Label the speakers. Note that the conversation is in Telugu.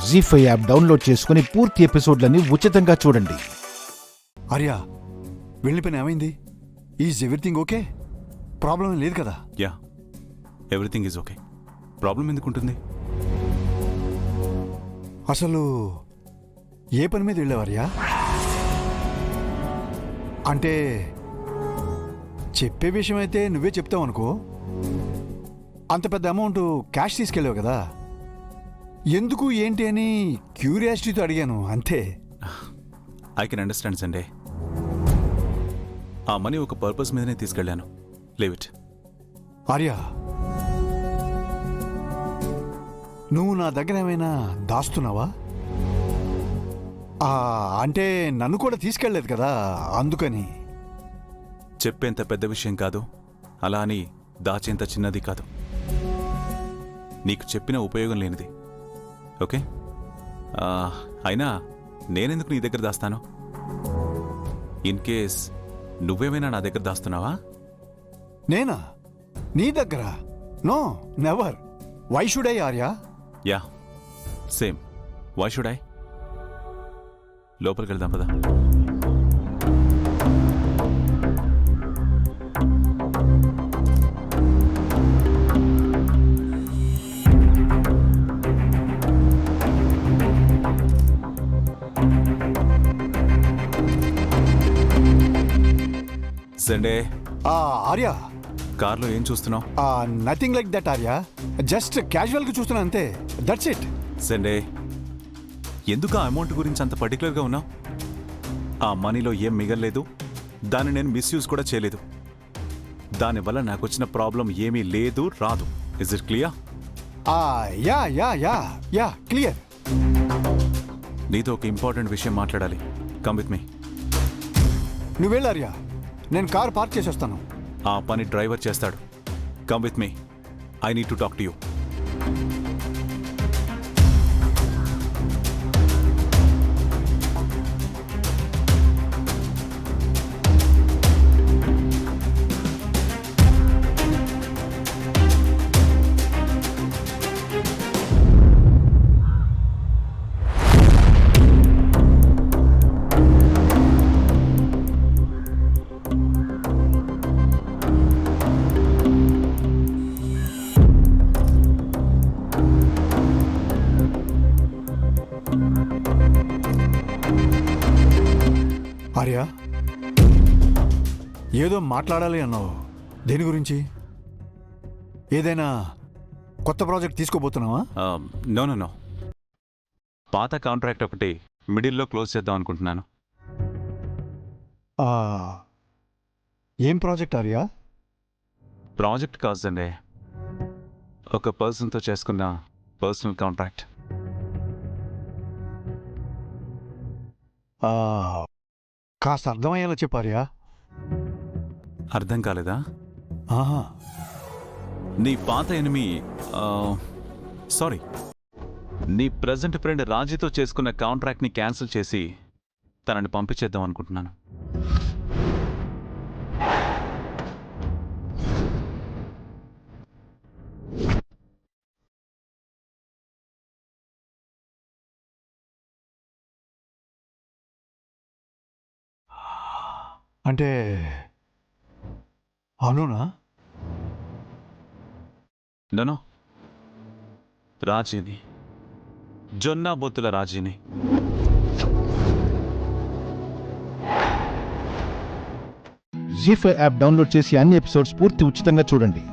Speaker 1: జీ5 యాప్ డౌన్లోడ్ చేసుకుని పూర్తి ఎపిసోడ్లని ఉచితంగా చూడండి.
Speaker 2: ఆర్య, వెళ్ళిన పని ఏమైంది? Is everything okay? ప్రాబ్లం ఏం లేదు కదా?
Speaker 3: Yeah, everything is okay. Problem ఎందుకుంటుంది?
Speaker 2: అసలు ఏ పని మీద వెళ్ళావార్యా? అంటే చెప్పే విషయం అయితే నువ్వే చెప్తావు అనుకో. అంత పెద్ద అమౌంట్ క్యాష్ తీసుకెళ్ళావు కదా, ఎందుకు ఏంటి అని క్యూరియాసిటీతో అడిగాను అంతే.
Speaker 3: I can understand Sunday. ఆ మనీ ఒక పర్పస్ మీదనే తీసుకెళ్ళాను. Leave it.
Speaker 2: ఆర్య, నువ్వు నా దగ్గర ఏమైనా దాస్తున్నావా? అంటే నన్ను కూడా తీసుకెళ్ళలేదు కదా, అందుకని.
Speaker 3: చెప్పేంత పెద్ద విషయం కాదు, అలా అని దాచేంత చిన్నది కాదు. నీకు చెప్పిన ఉపయోగం లేనిది. ఓకే, అయినా నేనెందుకు నీ దగ్గర దాస్తాను? ఇన్ కేస్ నువ్వేమైనా నా దగ్గర దాస్తున్నావా?
Speaker 2: నేనా నీ దగ్గర? No, never. Why should I Arya?
Speaker 3: Yeah, same. Why should I? లోపలికి వెళ్దాం పదా. సండే,
Speaker 2: ఆర్య,
Speaker 3: కార్లో ఏం చూస్తున్నావు?
Speaker 2: Nothing like that Arya. Just క్యాజువల్గా చూస్తున్నా అంతే. That's it.
Speaker 3: సండే, ఎందుకు ఆ అమౌంట్ గురించి అంత పర్టికులర్గా ఉన్నావు? ఆ మనీలో ఏం మిగల్లేదు, దాన్ని నేను మిస్యూజ్ కూడా చేయలేదు. దానివల్ల నాకు వచ్చిన ప్రాబ్లం ఏమీ లేదు, రాదు. Is it clear?
Speaker 2: Yeah yeah yeah yeah clear.
Speaker 3: నీతో ఒక ఇంపార్టెంట్ విషయం మాట్లాడాలి. Come with me.
Speaker 2: నువ్వు వెళ్ళు ఆర్య, నేను కార్ పార్క్ చేసి వస్తాను.
Speaker 3: ఆ పని డ్రైవర్ చేస్తాడు. Come with me. I need to talk to you.
Speaker 2: Arya, ఏదో మాట్లాడాలి అన్నావు. దేని గురించి? ఏదైనా కొత్త ప్రాజెక్ట్ తీసుకోబోతున్నావా?
Speaker 3: నో నో నో, పాత కాంట్రాక్ట్ ఒకటి మిడిల్లో క్లోజ్ చేద్దాం అనుకుంటున్నాను.
Speaker 2: ఏం ప్రాజెక్ట్ ఆర్య?
Speaker 3: ప్రాజెక్ట్ కాదండి, ఒక పర్సన్తో చేసుకున్న పర్సనల్ కాంట్రాక్ట్.
Speaker 2: కాస్త అర్థమయ్యేలా చెప్పార్యా.
Speaker 3: అర్థం కాలేదా?
Speaker 2: ఆహా,
Speaker 3: నీ పాత ఎనిమి, సారీ, నీ ప్రజెంట్ ఫ్రెండ్ రాజీతో చేసుకున్న కాంట్రాక్ట్ని క్యాన్సిల్ చేసి తనని పంపించేద్దాం అనుకుంటున్నాను.
Speaker 2: అంటే అవునా?
Speaker 3: నో, రాజీని, జొన్న బొత్తుల రాజీని.
Speaker 1: జీ5 యాప్ డౌన్లోడ్ చేసి అన్ని ఎపిసోడ్స్ పూర్తి ఉచితంగా చూడండి.